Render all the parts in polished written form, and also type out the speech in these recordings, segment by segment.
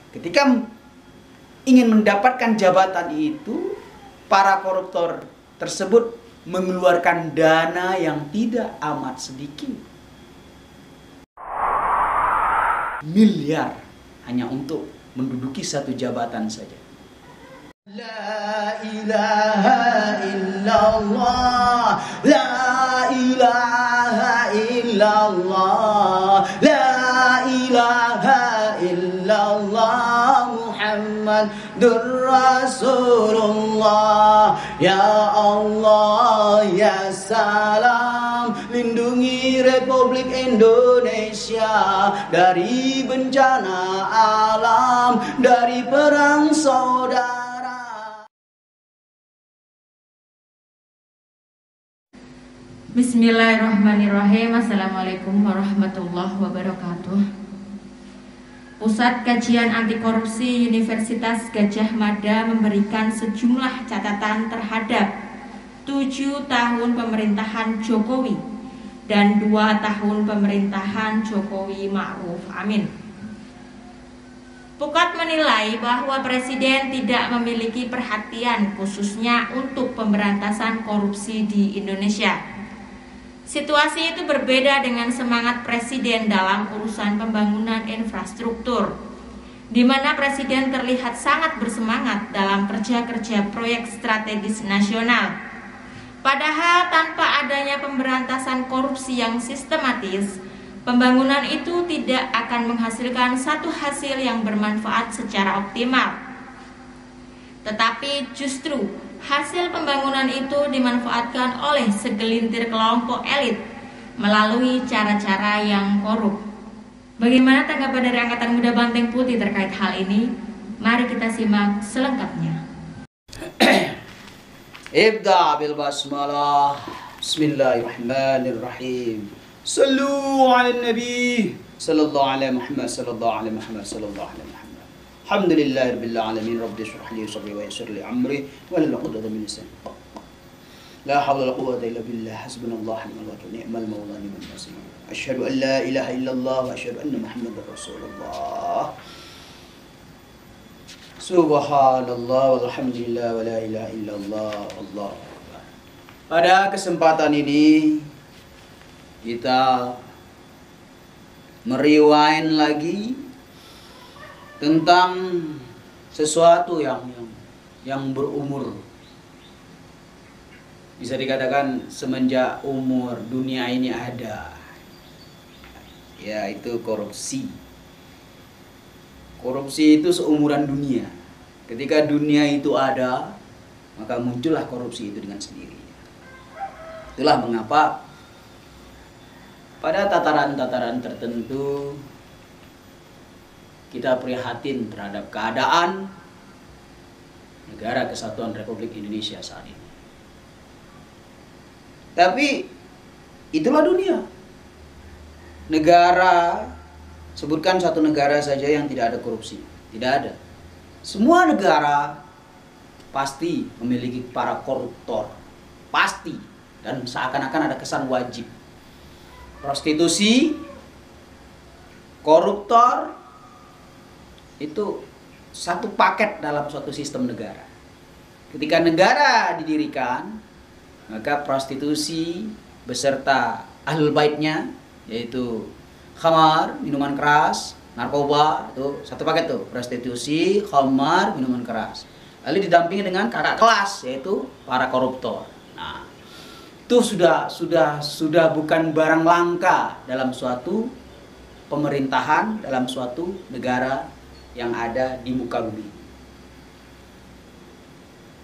Ketika ingin mendapatkan jabatan itu, para koruptor tersebut mengeluarkan dana yang tidak amat sedikit. Miliar hanya untuk menduduki satu jabatan saja. La ilaha illallah, la ilaha illallah, la ilaha illallah, Muhammadur Rasulullah. Ya Allah, ya salam, lindungi Republik Indonesia dari bencana alam, dari perang saudara. Bismillahirrahmanirrahim. Assalamualaikum warahmatullahi wabarakatuh. Pusat Kajian Anti Korupsi Universitas Gadjah Mada memberikan sejumlah catatan terhadap 7 tahun pemerintahan Jokowi dan 2 tahun pemerintahan Jokowi Ma'ruf Amin. Pukat menilai bahwa Presiden tidak memiliki perhatian khususnya untuk pemberantasan korupsi di Indonesia. Situasi itu berbeda dengan semangat Presiden dalam urusan pembangunan infrastruktur, di mana Presiden terlihat sangat bersemangat dalam kerja-kerja proyek strategis nasional. Padahal tanpa adanya pemberantasan korupsi yang sistematis, pembangunan itu tidak akan menghasilkan satu hasil yang bermanfaat secara optimal. Tetapi justru hasil pembangunan itu dimanfaatkan oleh segelintir kelompok elit melalui cara-cara yang korup. Bagaimana tanggapan dari Angkatan Muda Banteng Putih terkait hal ini? Mari kita simak selengkapnya. Ibda bil basmalah. Bismillahirrahmanirrahim. Sallu ala nabi sallallahu alaihi Muhammad sallallahu alaihi Muhammad sallallahu alaihi Muhammad. Alhamdulillahirabbil alamin. Rabbi shrah li sadri wa yassir li amri wahlul 'uqdatam min lisani. La haula wa la quwwata illa billah. Hasbunallahu wa ni'mal wakeel. Ni'mal mawla wa ni'mal nasir. Asyhadu an la ilaha illallah wa asyhadu anna Muhammadar Rasulullah. Subhanallah walhamdulillah wa la ilaha illallah. Allahu akbar. Pada kesempatan ini kita meriwain lagi tentang sesuatu yang berumur, bisa dikatakan semenjak umur dunia ini ada, yaitu korupsi. Korupsi itu seumuran dunia. Ketika dunia itu ada, maka muncullah korupsi itu dengan sendirinya. Itulah mengapa pada tataran-tataran tertentu kita prihatin terhadap keadaan Negara Kesatuan Republik Indonesia saat ini. Tapi itulah dunia. Negara, sebutkan satu negara saja yang tidak ada korupsi. Tidak ada. Semua negara pasti memiliki para koruptor. Pasti. Dan seakan-akan ada kesan wajib. Prostitusi, koruptor, itu satu paket dalam suatu sistem negara. Ketika negara didirikan, maka prostitusi beserta ahlul baitnya, yaitu khamar, minuman keras, narkoba, itu satu paket tuh, prostitusi, khamar, minuman keras. Lalu didampingi dengan kakak kelas, yaitu para koruptor. Nah, itu sudah bukan barang langka dalam suatu pemerintahan, dalam suatu negara yang ada di muka bumi.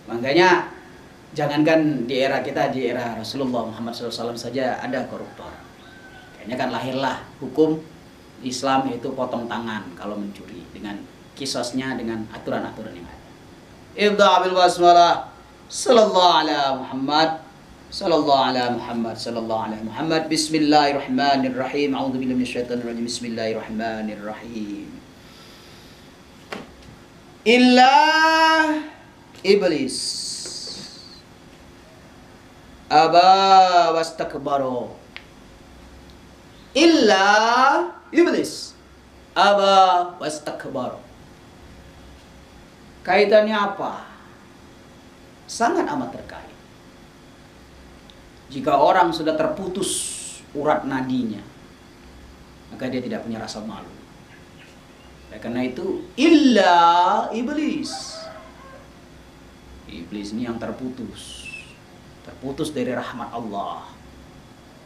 Makanya jangankan di era kita, di era Rasulullah Muhammad SAW saja ada koruptor. Kayaknya kan lahirlah hukum Islam, yaitu potong tangan kalau mencuri, dengan kisosnya, dengan aturan-aturan yang ada. Ibda bil basmalah. Sallallahu ala Muhammad, sallallahu ala Muhammad, sallallahu ala Muhammad. Bismillahirrahmanirrahim. A'udzubillahi minasyaitonirrajim. Bismillahirrahmanirrahim. Illa iblis aba wastakbaro. Illa iblis aba wastakbaro. Kaitannya apa? Sangat amat terkait. Jika orang sudah terputus urat nadinya, maka dia tidak punya rasa malu. Karena itu, illa iblis. Iblis ini yang terputus. Terputus dari rahmat Allah.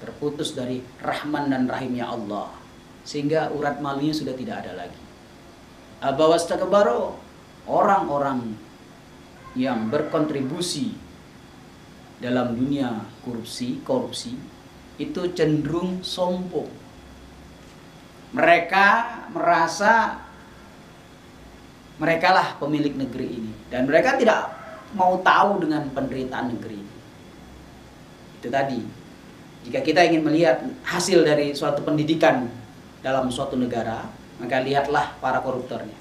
Terputus dari rahman dan rahimnya Allah. Sehingga urat malunya sudah tidak ada lagi. Abawastakbaru, orang-orang yang berkontribusi dalam dunia korupsi itu cenderung sombong. Mereka merasa merekalah pemilik negeri ini dan mereka tidak mau tahu dengan penderitaan negeri ini. Itu tadi, jika kita ingin melihat hasil dari suatu pendidikan dalam suatu negara, maka lihatlah para koruptornya.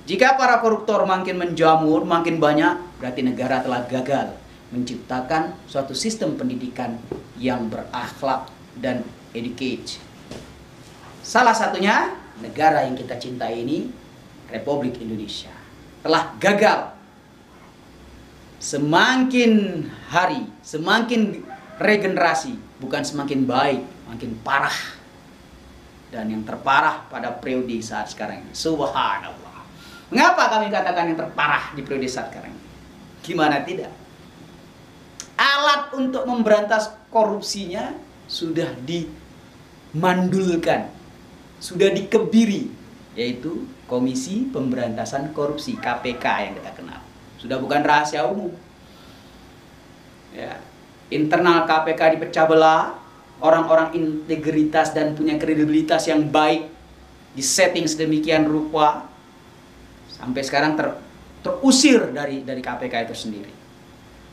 Jika para koruptor makin menjamur, makin banyak, berarti negara telah gagal menciptakan suatu sistem pendidikan yang berakhlak dan educate. Salah satunya negara yang kita cintai ini, Republik Indonesia, telah gagal. Semakin hari, semakin regenerasi, bukan semakin baik, makin parah. Dan yang terparah pada periode saat sekarang ini. Subhanallah. Mengapa kami katakan yang terparah di periode saat sekarang ini? Gimana tidak? Alat untuk memberantas korupsinya sudah dimandulkan, sudah dikebiri, yaitu Komisi Pemberantasan Korupsi, KPK yang kita kenal. Sudah bukan rahasia umum. Ya. Internal KPK dipecah belah, orang-orang integritas dan punya kredibilitas yang baik disetting sedemikian rupa sampai sekarang terusir dari KPK itu sendiri.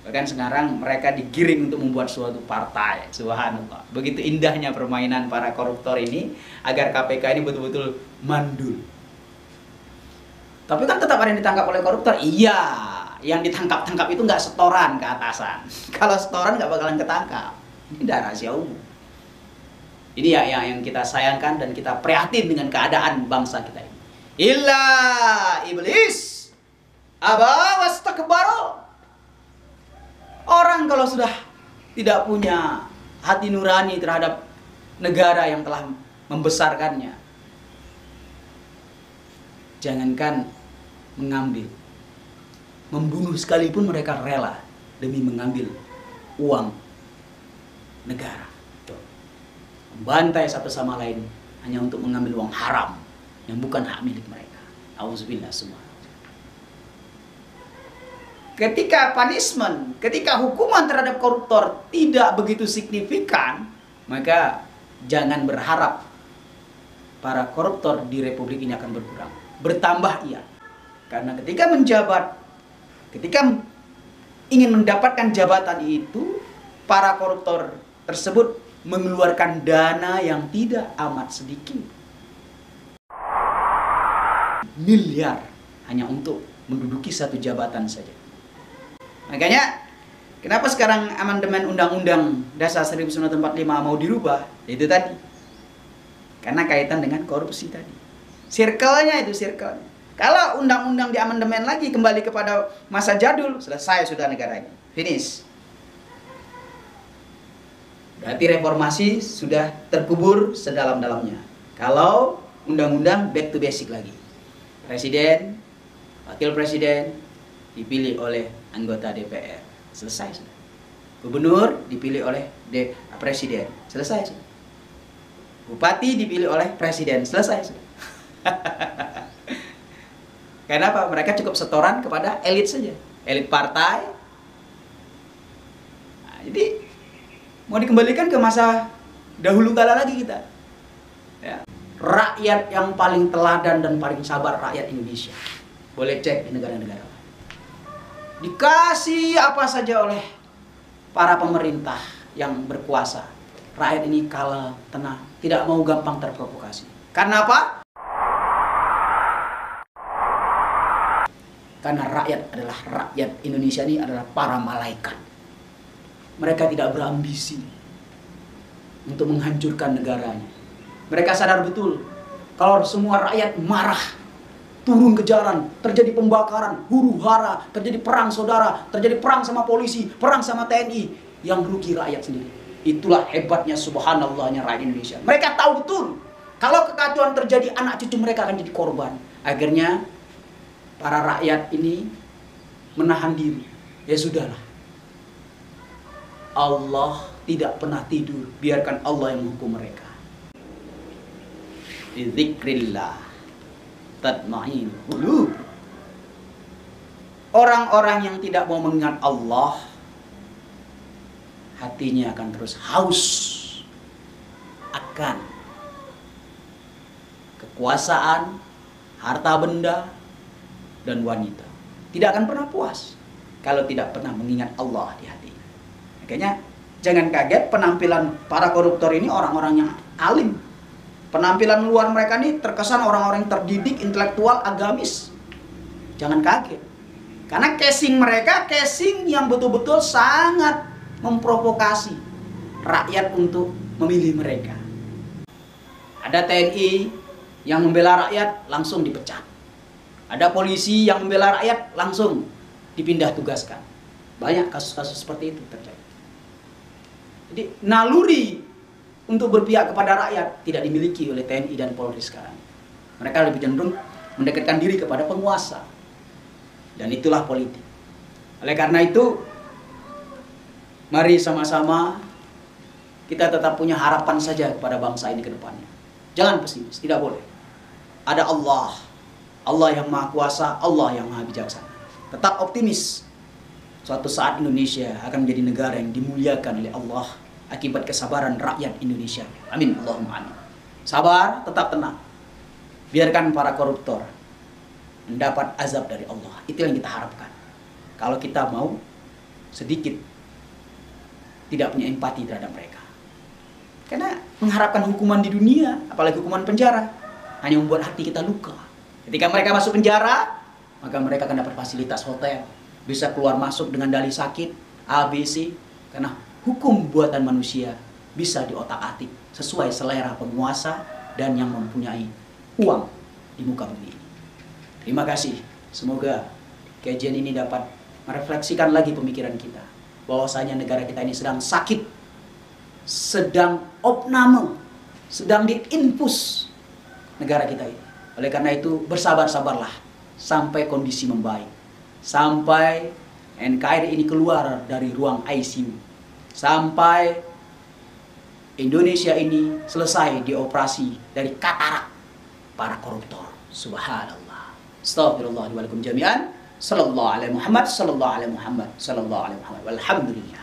Bahkan sekarang mereka digiring untuk membuat suatu partai. Subhanallah. Begitu indahnya permainan para koruptor ini agar KPK ini betul-betul mandul. Tapi kan tetap ada yang ditangkap oleh koruptor. Iya, yang ditangkap itu nggak setoran ke atasan. Kalau setoran nggak bakalan ketangkap. Ini udah rahasia umum. Ini ya yang kita sayangkan dan kita prihatin dengan keadaan bangsa kita ini. Illa iblis aba wastakbaru. Orang kalau sudah tidak punya hati nurani terhadap negara yang telah membesarkannya, jangankan mengambil, membunuh sekalipun mereka rela demi mengambil uang negara. Membantai satu sama lain hanya untuk mengambil uang haram yang bukan hak milik mereka. Auzubillah semua. Ketika punishment, ketika hukuman terhadap koruptor tidak begitu signifikan, maka jangan berharap para koruptor di Republik ini akan berkurang. Bertambah iya. Karena ketika menjabat, ketika ingin mendapatkan jabatan itu, para koruptor tersebut mengeluarkan dana yang tidak amat sedikit. Miliar hanya untuk menduduki satu jabatan saja. Makanya kenapa sekarang amandemen Undang-Undang Dasar 1945 mau dirubah? Itu tadi. Karena kaitan dengan korupsi tadi. Circle-nya itu circle. Kalau undang-undang diamandemen lagi kembali kepada masa jadul, selesai sudah negara ini. Finish. Berarti reformasi sudah terkubur sedalam-dalamnya. Kalau undang-undang back to basic lagi. Presiden, wakil presiden dipilih oleh anggota DPR. Selesai sudah. Gubernur dipilih oleh presiden. Selesai sudah. Bupati dipilih oleh presiden. Selesai sudah. Kenapa? Mereka cukup setoran kepada elit saja. Elit partai. Nah, jadi mau dikembalikan ke masa dahulu kala lagi kita. Ya. Rakyat yang paling teladan dan paling sabar rakyat Indonesia. Boleh cek di negara-negara lain. Dikasih apa saja oleh para pemerintah yang berkuasa. Rakyat ini kalem, tenang, tidak mau gampang terprovokasi. Karena apa? Karena rakyat Indonesia ini adalah para malaikat. Mereka tidak berambisi untuk menghancurkan negaranya. Mereka sadar betul kalau semua rakyat marah, turun ke jalan, terjadi pembakaran, huru-hara, terjadi perang saudara, terjadi perang sama polisi, perang sama TNI, yang rugi rakyat sendiri. Itulah hebatnya subhanallahnya rakyat Indonesia. Mereka tahu betul kalau kekacauan terjadi, anak cucu mereka akan jadi korban. Akhirnya para rakyat ini menahan diri. Ya sudahlah, Allah tidak pernah tidur, biarkan Allah yang menghukum mereka. Bizikrillah tatma'innul qulub. Orang-orang yang tidak mau mengingat Allah, hatinya akan terus haus akan kekuasaan, harta benda, dan wanita. Tidak akan pernah puas kalau tidak pernah mengingat Allah di hati. Makanya jangan kaget penampilan para koruptor ini orang-orang yang alim. Penampilan luar mereka ini terkesan orang-orang yang terdidik, intelektual, agamis. Jangan kaget. Karena casing mereka, casing yang betul-betul sangat memprovokasi rakyat untuk memilih mereka. Ada TNI yang membela rakyat, langsung dipecat. Ada polisi yang membela rakyat, langsung dipindah tugaskan. Banyak kasus-kasus seperti itu terjadi. Jadi naluri untuk berpihak kepada rakyat tidak dimiliki oleh TNI dan Polri sekarang. Mereka lebih cenderung mendekatkan diri kepada penguasa. Dan itulah politik. Oleh karena itu, mari sama-sama kita tetap punya harapan saja kepada bangsa ini ke depannya. Jangan pesimis, tidak boleh. Ada Allah. Allah yang Maha Kuasa, Allah yang Maha Bijaksana. Tetap optimis. Suatu saat Indonesia akan menjadi negara yang dimuliakan oleh Allah akibat kesabaran rakyat Indonesia. Amin. Allahumma amin. Sabar, tetap tenang. Biarkan para koruptor mendapat azab dari Allah. Itu yang kita harapkan. Kalau kita mau sedikit tidak punya empati terhadap mereka. Karena mengharapkan hukuman di dunia, apalagi hukuman penjara, hanya membuat hati kita luka. Ketika mereka masuk penjara, maka mereka akan dapat fasilitas hotel, bisa keluar masuk dengan dalih sakit, ABC, karena hukum buatan manusia bisa diotak-atik sesuai selera penguasa dan yang mempunyai uang di muka bumi. Terima kasih. Semoga kajian ini dapat merefleksikan lagi pemikiran kita. Bahwasanya negara kita ini sedang sakit, sedang opname, sedang diinfus negara kita ini. Oleh karena itu bersabar-sabarlah sampai kondisi membaik. Sampai NKRI ini keluar dari ruang ICU. Sampai Indonesia ini selesai dioperasi dari katarak para koruptor. Subhanallah. Astaghfirullah wa lakum jami'an. Sallallahu alaihi Muhammad, sallallahu alaihi Muhammad, sallallahu alaihi Muhammad. Walhamdulillah.